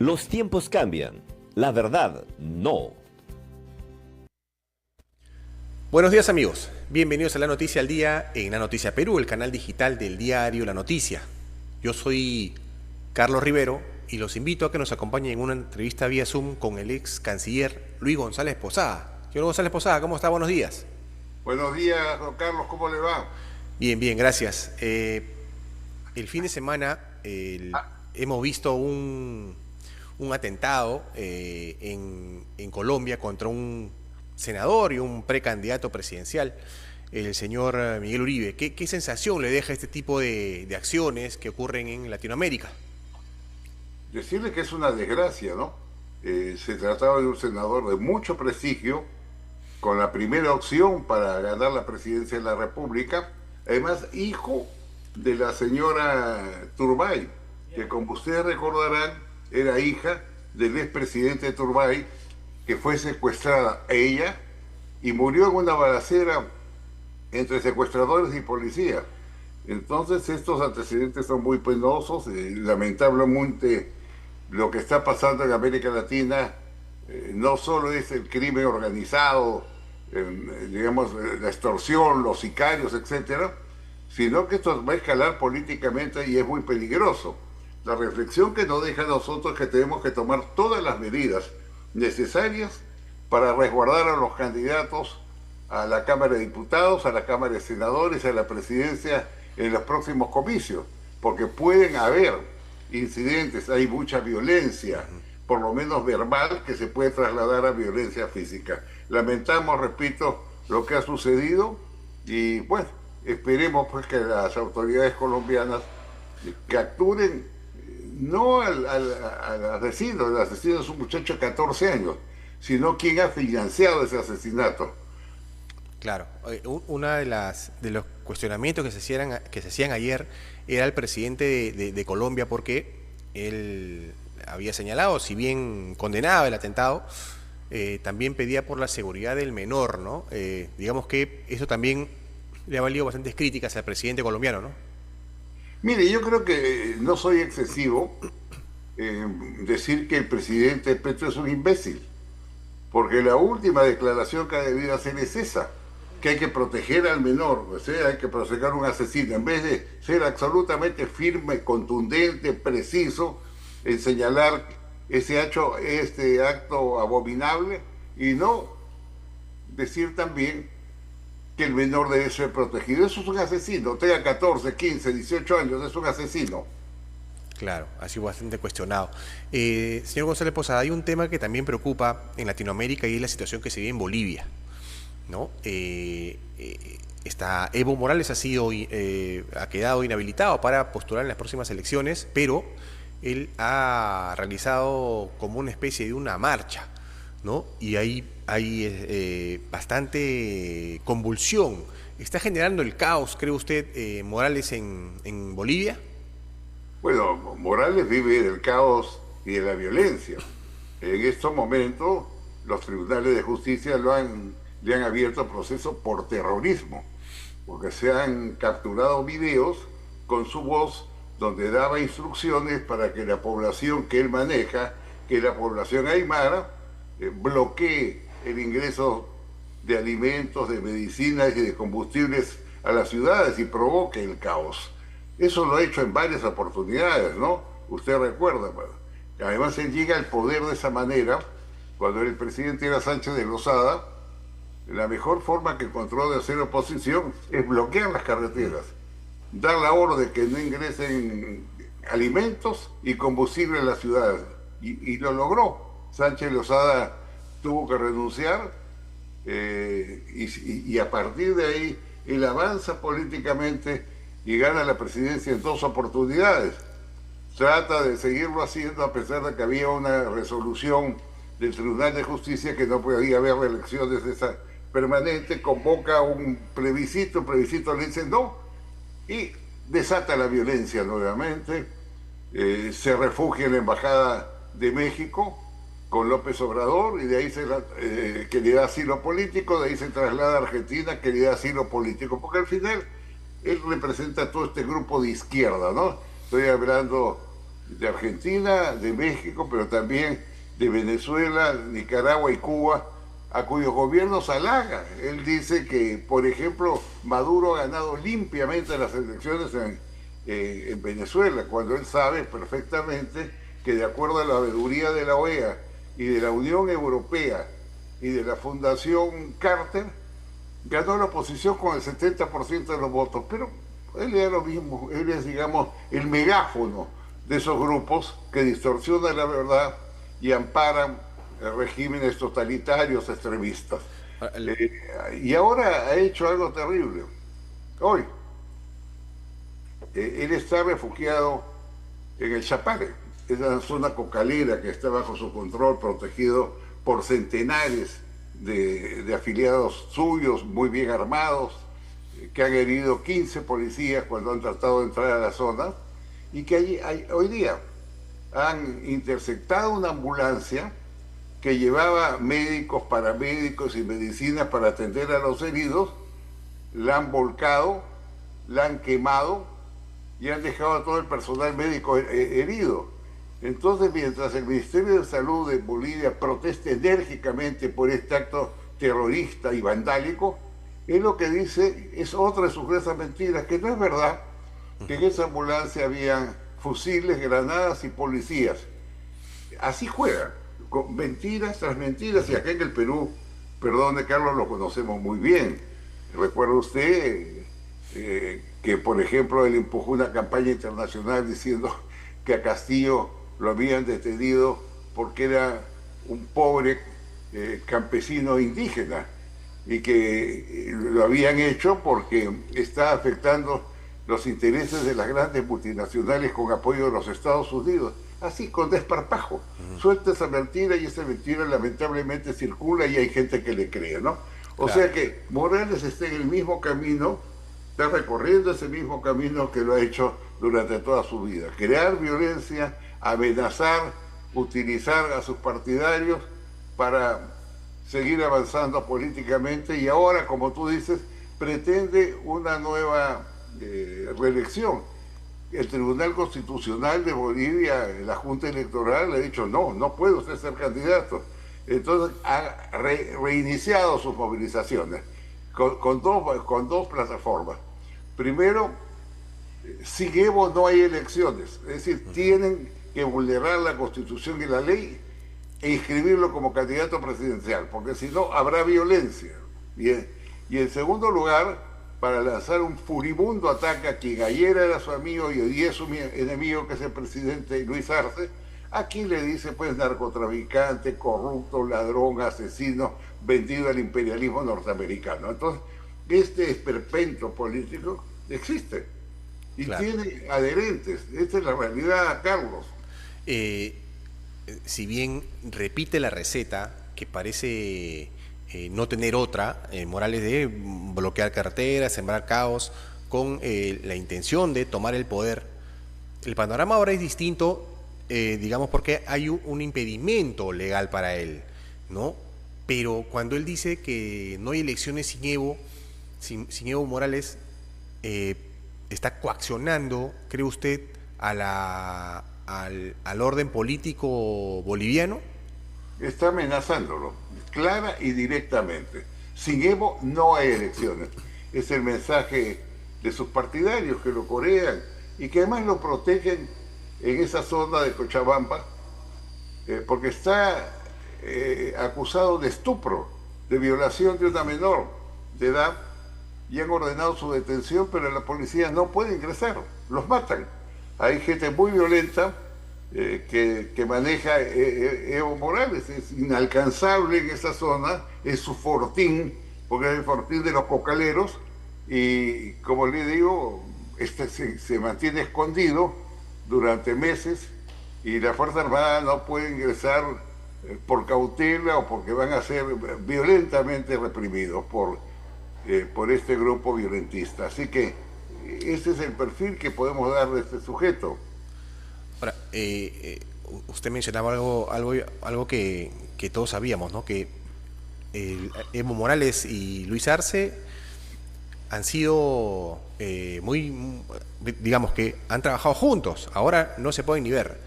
Los tiempos cambian, la verdad no. Buenos días amigos, bienvenidos a La Noticia al Día en La Noticia Perú, el canal digital del diario La Noticia. Yo soy Carlos Rivero y los invito a que nos acompañen en una entrevista vía Zoom con el ex canciller Luis González Posada. Señor González Posada, ¿cómo está? Buenos días. Buenos días, don Carlos, ¿cómo le va? Bien, gracias. El fin de semana Ah, hemos visto un atentado en Colombia contra un senador y un precandidato presidencial, el señor Miguel Uribe. ¿Qué sensación le deja este tipo de acciones que ocurren en Latinoamérica? decirle que es una desgracia, ¿no? Se trataba de un senador de mucho prestigio, con la primera opción para ganar la presidencia de la República, además hijo de la señora Turbay, que como ustedes recordarán, era hija del expresidente Turbay, que fue secuestrada ella y murió en una balacera entre secuestradores y policía. Entonces estos antecedentes son muy penosos, lamentablemente lo que está pasando en América Latina no solo es el crimen organizado, digamos, la extorsión, los sicarios, etcétera, sino que esto va a escalar políticamente y es muy peligroso. La reflexión que nos deja a nosotros es que tenemos que tomar todas las medidas necesarias para resguardar a los candidatos a la Cámara de Diputados, a la Cámara de Senadores, a la presidencia en los próximos comicios, porque pueden haber incidentes, hay mucha violencia, por lo menos verbal, que se puede trasladar a violencia física. Lamentamos, repito, lo que ha sucedido y bueno, esperemos pues que las autoridades colombianas capturen no al asesino, el asesino es un muchacho de 14 años, sino quien ha financiado ese asesinato. Claro, una de los cuestionamientos que se hacían ayer era el presidente de Colombia, porque él había señalado, si bien condenaba el atentado, también pedía por la seguridad del menor, ¿no? Digamos que eso también le ha valido bastantes críticas al presidente colombiano, ¿no? Mire, yo creo que no soy excesivo decir que el presidente Petro es un imbécil, porque la última declaración que ha debido hacer es esa, que hay que proteger al menor, o sea, hay que proteger a un asesino, en vez de ser absolutamente firme, contundente, preciso, en señalar este acto abominable, y no decir también que el menor debe ser protegido. Eso es un asesino, tenga 14, 15, 18 años, es un asesino. Claro, ha sido bastante cuestionado. Señor González Posada, hay un tema que también preocupa en Latinoamérica y es la situación que se vive en Bolivia, ¿no? Evo Morales ha quedado inhabilitado para postular en las próximas elecciones, pero él ha realizado como una especie de una marcha, ¿no? Y hay bastante convulsión. ¿Está generando el caos, cree usted, Morales en Bolivia? Bueno, Morales vive del caos y de la violencia. En estos momentos, los tribunales de justicia le han abierto proceso por terrorismo, porque se han capturado videos con su voz donde daba instrucciones para que la población que él maneja, que es la población aymara, bloquee el ingreso de alimentos, de medicinas y de combustibles a las ciudades y provoque el caos. Eso lo ha hecho en varias oportunidades, ¿no? Usted recuerda. Bueno, además él llega al poder de esa manera, cuando el presidente era Sánchez de Lozada, la mejor forma que encontró de hacer oposición es bloquear las carreteras, dar la orden de que no ingresen alimentos y combustible a las ciudades. Y lo logró. Sánchez Lozada tuvo que renunciar y a partir de ahí él avanza políticamente y gana la presidencia en 2 oportunidades. Trata de seguirlo haciendo a pesar de que había una resolución del Tribunal de Justicia que no podía haber reelecciones de esa permanente, convoca un plebiscito, el plebiscito le dice no, y desata la violencia nuevamente, se refugia en la Embajada de México con López Obrador y de ahí que le da asilo político, de ahí se traslada a Argentina que le da asilo político, porque al final él representa a todo este grupo de izquierda, ¿no? Estoy hablando de Argentina, de México, pero también de Venezuela, Nicaragua y Cuba, a cuyos gobiernos halaga. Él dice que, por ejemplo, Maduro ha ganado limpiamente las elecciones en Venezuela, cuando él sabe perfectamente que, de acuerdo a la veeduría de la OEA y de la Unión Europea y de la Fundación Carter, ganó la oposición con el 70% de los votos. Pero él es lo mismo, él es, digamos, el megáfono de esos grupos que distorsionan la verdad y amparan regímenes totalitarios extremistas. Y ahora ha hecho algo terrible. Hoy, él está refugiado en el Chapare, esa zona cocalera que está bajo su control, protegido por centenares de afiliados suyos, muy bien armados, que han herido 15 policías cuando han tratado de entrar a la zona, y que hoy día han interceptado una ambulancia que llevaba médicos, paramédicos y medicinas para atender a los heridos, la han volcado, la han quemado y han dejado a todo el personal médico herido. Entonces, mientras el Ministerio de Salud de Bolivia protesta enérgicamente por este acto terrorista y vandálico, él lo que dice es otra de sus gruesas mentiras, que no es verdad que en esa ambulancia habían fusiles, granadas y policías. Así juegan, con mentiras tras mentiras, y acá en el Perú, perdone Carlos, lo conocemos muy bien. Recuerda usted que, por ejemplo, él empujó una campaña internacional diciendo que a Castillo lo habían detenido porque era un pobre campesino indígena, y que lo habían hecho porque está afectando los intereses de las grandes multinacionales con apoyo de los Estados Unidos. Así, con desparpajo. Suelta esa mentira, y esa mentira lamentablemente circula y hay gente que le cree, ¿no? O sea que Morales está en el mismo camino, está recorriendo ese mismo camino que lo ha hecho durante toda su vida. Crear violencia, amenazar, utilizar a sus partidarios para seguir avanzando políticamente, y ahora, como tú dices, pretende una nueva reelección. El Tribunal Constitucional de Bolivia, la Junta Electoral, le ha dicho no puede usted ser candidato. Entonces ha reiniciado sus movilizaciones con dos plataformas. Primero, sin Evo no hay elecciones, es decir, tienen que vulnerar la Constitución y la ley e inscribirlo como candidato presidencial, porque si no habrá violencia. Y en segundo lugar, para lanzar un furibundo ataque a quien ayer era su amigo y hoy es su enemigo, que es el presidente Luis Arce, a quien le dice pues narcotraficante, corrupto, ladrón, asesino, vendido al imperialismo norteamericano. Entonces, este esperpento político existe y tiene adherentes. Esta es la realidad, Carlos. Si bien repite la receta, que parece no tener otra, Morales, de bloquear carreteras, sembrar caos, con la intención de tomar el poder, el panorama ahora es distinto, digamos, porque hay un impedimento legal para él, ¿no? Pero cuando él dice que no hay elecciones sin Evo, sin Evo Morales, está coaccionando, ¿cree usted, al orden político boliviano? Está amenazándolo, clara y directamente. Sin Evo no hay elecciones. Es el mensaje de sus partidarios, que lo corean y que además lo protegen en esa zona de Cochabamba, porque está acusado de estupro, de violación de una menor de edad, y han ordenado su detención, pero la policía no puede ingresar, los matan. Hay gente muy violenta que maneja Evo Morales, es inalcanzable en esa zona, es su fortín, porque es el fortín de los cocaleros, y como le digo, se mantiene escondido durante meses, y la Fuerza Armada no puede ingresar por cautela o porque van a ser violentamente reprimidos por este grupo violentista. Así que ese es el perfil que podemos dar de este sujeto. Ahora, usted mencionaba algo que todos sabíamos, ¿no? Que Evo Morales y Luis Arce han sido digamos que han trabajado juntos, ahora no se pueden ni ver.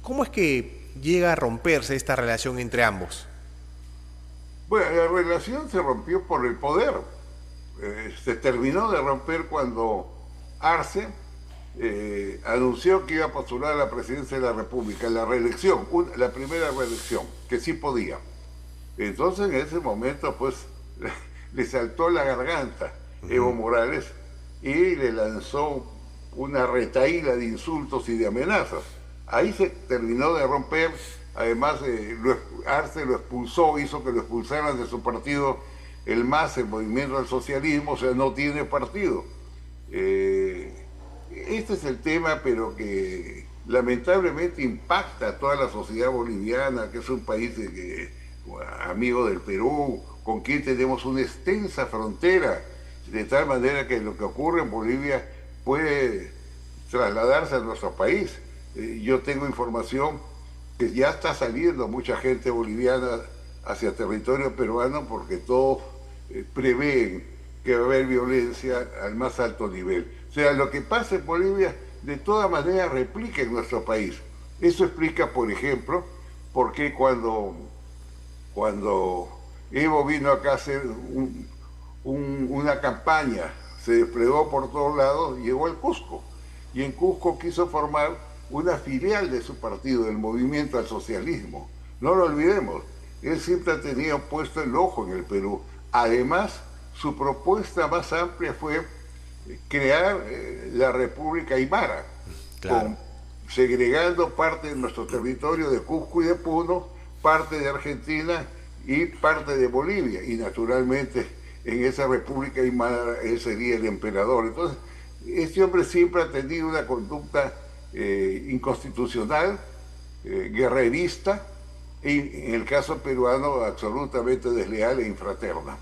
¿Cómo es que llega a romperse esta relación entre ambos? Bueno, la relación se rompió por el poder. Se terminó de romper cuando Arce anunció que iba a postular a la presidencia de la República, la reelección, la primera reelección, que sí podía. Entonces en ese momento pues le saltó la garganta Evo Morales y le lanzó una retahíla de insultos y de amenazas. Ahí se terminó de romper. Además, Arce lo expulsó, hizo que lo expulsaran de su partido, el MAS, el Movimiento al Socialismo, o sea, no tiene partido. Este es el tema, pero que lamentablemente impacta a toda la sociedad boliviana, que es un país amigo del Perú, con quien tenemos una extensa frontera, de tal manera que lo que ocurre en Bolivia puede trasladarse a nuestro país. Yo tengo información que ya está saliendo mucha gente boliviana hacia territorio peruano porque todos prevén que va a haber violencia al más alto nivel. O sea, lo que pasa en Bolivia de todas maneras replica en nuestro país. Eso explica, por ejemplo, por qué cuando Evo vino acá a hacer una campaña, se desplegó por todos lados, llegó al Cusco. Y en Cusco quiso formar una filial de su partido, del Movimiento al Socialismo. No lo olvidemos, él siempre ha tenido puesto el ojo en el Perú. Además, su propuesta más amplia fue crear la República Aymara, Claro. segregando parte de nuestro territorio de Cusco y de Puno, parte de Argentina y parte de Bolivia. Y naturalmente en esa República Aymara él sería el emperador. Entonces, este hombre siempre ha tenido una conducta inconstitucional, guerrerista, y en el caso peruano absolutamente desleal e infraterna.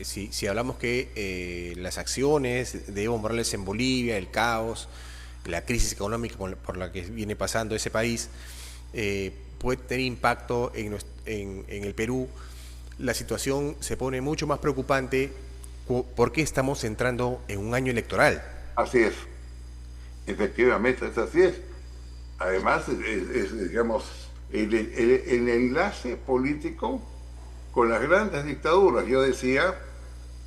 Si hablamos que las acciones de Evo Morales en Bolivia, el caos, la crisis económica por la que viene pasando ese país, puede tener impacto en el Perú, la situación se pone mucho más preocupante porque estamos entrando en un año electoral. Así es, efectivamente, es así es. Además, digamos, el enlace político con las grandes dictaduras. Yo decía,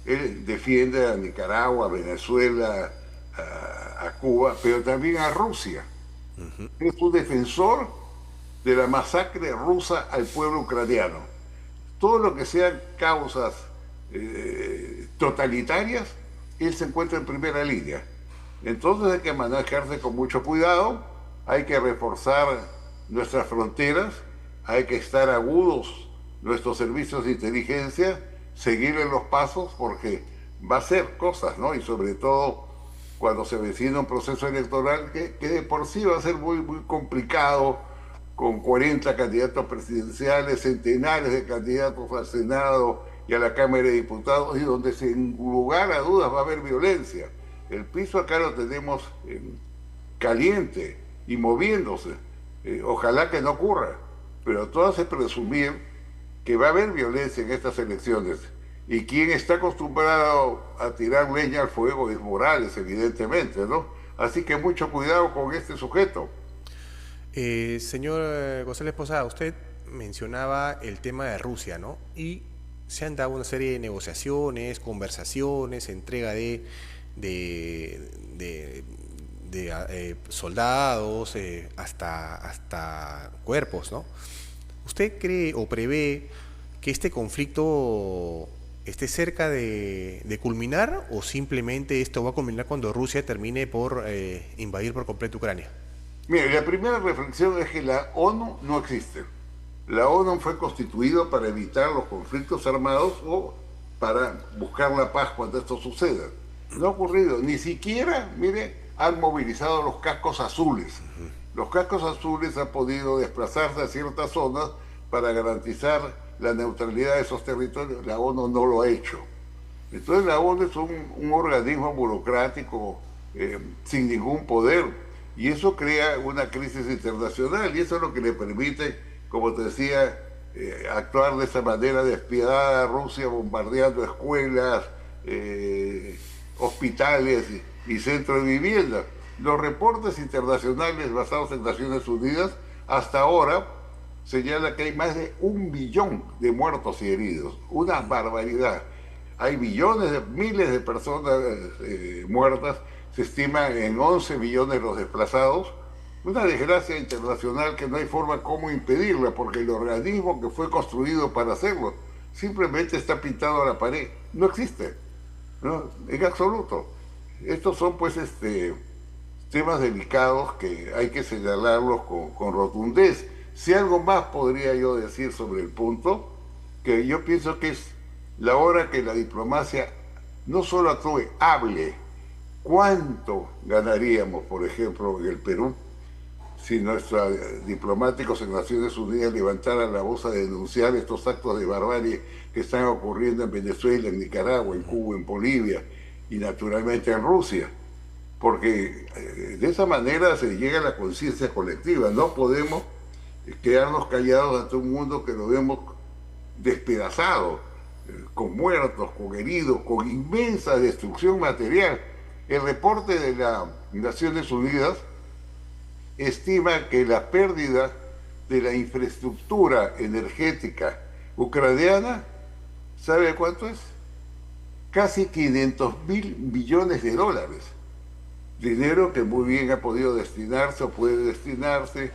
él defiende a Nicaragua, a Venezuela, a Cuba, pero también a Rusia. Es un defensor de la masacre rusa al pueblo ucraniano. Todo lo que sean causas totalitarias, él se encuentra en primera línea. Entonces hay que manejarse con mucho cuidado, hay que reforzar nuestras fronteras, hay que estar agudos nuestros servicios de inteligencia, seguirle los pasos porque va a ser cosas, ¿no? Y sobre todo cuando se avecina un proceso electoral que de por sí va a ser muy, muy complicado, con 40 candidatos presidenciales, centenares de candidatos al Senado y a la Cámara de Diputados, y donde sin lugar a dudas va a haber violencia. El piso acá lo tenemos caliente y moviéndose. Ojalá que no ocurra, pero todo hace presumir que va a haber violencia en estas elecciones. Y quien está acostumbrado a tirar leña al fuego es Morales, evidentemente, ¿no? Así que mucho cuidado con este sujeto. Señor González Posada, usted mencionaba el tema de Rusia, ¿no? Y se han dado una serie de negociaciones, conversaciones, entrega de soldados, hasta cuerpos, ¿no? ¿Usted cree o prevé que este conflicto esté cerca de culminar, o simplemente esto va a culminar cuando Rusia termine por invadir por completo Ucrania? Mire, la primera reflexión es que la ONU no existe. La ONU fue constituida para evitar los conflictos armados o para buscar la paz cuando esto suceda. No ha ocurrido, ni siquiera, mire, han movilizado los cascos azules. Los cascos azules han podido desplazarse a ciertas zonas para garantizar la neutralidad de esos territorios. La ONU no lo ha hecho. Entonces la ONU es un organismo burocrático sin ningún poder, y eso crea una crisis internacional, y eso es lo que le permite, como te decía, actuar de esa manera despiadada a Rusia, bombardeando escuelas, hospitales y centros de vivienda. Los reportes internacionales basados en Naciones Unidas hasta ahora señala que hay más de 1 billón de muertos y heridos. Una barbaridad. Hay miles de personas muertas, se estima en 11 millones los desplazados. Una desgracia internacional que no hay forma como impedirla, porque el organismo que fue construido para hacerlo simplemente está pintado a la pared. No existe, ¿no? En absoluto. Estos son pues temas delicados que hay que señalarlos con rotundez. Si algo más podría yo decir sobre el punto, que yo pienso que es la hora que la diplomacia no solo actúe, hable. ¿Cuánto ganaríamos, por ejemplo, en el Perú si nuestros diplomáticos en Naciones Unidas levantaran la voz a denunciar estos actos de barbarie que están ocurriendo en Venezuela, en Nicaragua, en Cuba, en Bolivia y naturalmente en Rusia? Porque de esa manera se llega a la conciencia colectiva. No podemos quedarnos callados ante un mundo que lo vemos despedazado, con muertos, con heridos, con inmensa destrucción material. El reporte de las Naciones Unidas estima que la pérdida de la infraestructura energética ucraniana, ¿sabe cuánto es? Casi 500.000 millones de dólares. Dinero que muy bien ha podido destinarse o puede destinarse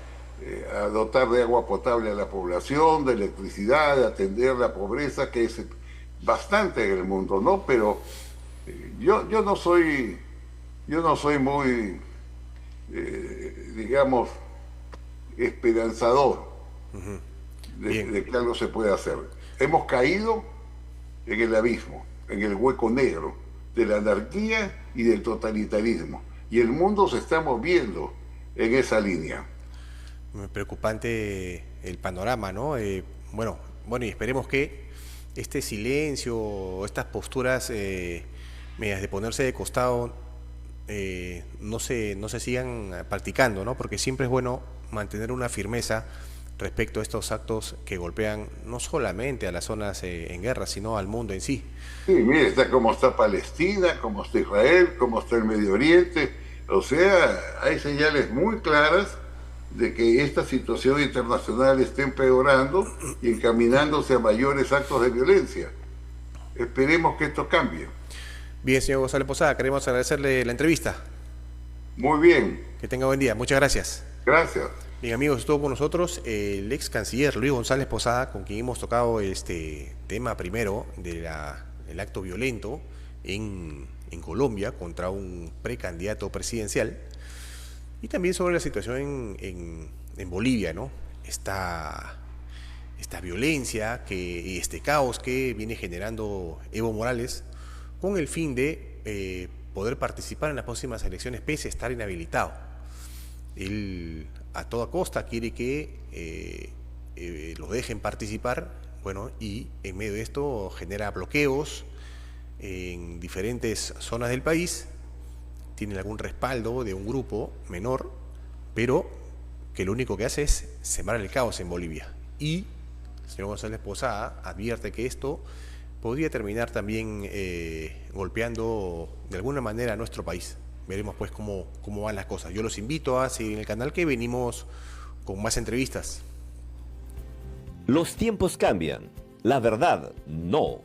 a dotar de agua potable a la población, de electricidad, de atender la pobreza, que es bastante en el mundo, ¿no? Pero yo no soy muy, digamos, esperanzador de que algo se pueda hacer. Hemos caído en el abismo, en el hueco negro de la anarquía y del totalitarismo. Y el mundo se está moviendo en esa línea. Muy preocupante el panorama, ¿no? Bueno, y esperemos que este silencio, estas posturas medias de ponerse de costado, no se sigan practicando, ¿no? Porque siempre es bueno mantener una firmeza respecto a estos actos que golpean no solamente a las zonas en guerra, sino al mundo en sí. Sí, mire, está como está Palestina, como está Israel, como está el Medio Oriente. O sea, hay señales muy claras de que esta situación internacional está empeorando y encaminándose a mayores actos de violencia. Esperemos que esto cambie. Bien, señor González Posada, queremos agradecerle la entrevista. Muy bien. Que tenga buen día. Muchas gracias. Gracias. Bien, amigos, estuvo con nosotros el ex canciller Luis González Posada, con quien hemos tocado este tema primero del acto violento en Colombia contra un precandidato presidencial, y también sobre la situación en Bolivia, ¿no? Esta violencia y este caos que viene generando Evo Morales con el fin de poder participar en las próximas elecciones pese a estar inhabilitado. Él a toda costa quiere que lo dejen participar, bueno, y en medio de esto genera bloqueos en diferentes zonas del país. Tiene algún respaldo de un grupo menor, pero que lo único que hace es sembrar el caos en Bolivia. Y el señor González Posada advierte que esto podría terminar también golpeando de alguna manera a nuestro país. Veremos pues cómo van las cosas. Yo los invito a seguir en el canal, que venimos con más entrevistas. Los tiempos cambian, la verdad no.